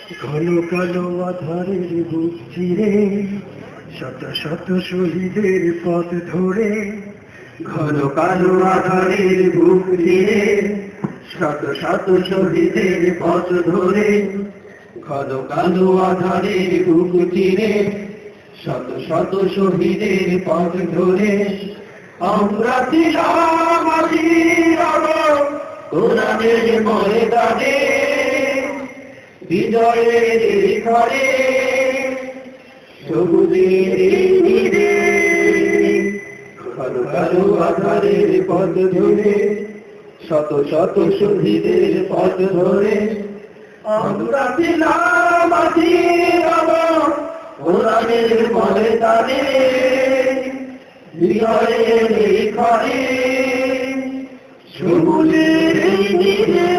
ঘন কালো আধারের বুক চিরে শত শত শহীদের পথ ধরে, ঘন কালো আধারের বুক চিরে শত শত শহীদের পথ ধরে, ঘন কালো আধারের বুক চিরে শত শত শহীদের পথ ধরে আমরা ছিলাম আজির আলো কোরআনের ময়দানে, বিজয়ের ঘরে সবুজের নীড়ে, কালো কালো আধারের পথ ধরে শত শত শহীদের পথ ধরে আমরা ছিলাম আজির আলো কোরআনের ময়দানে, বিজয়ের ঘরে সবুজের নীড়ে।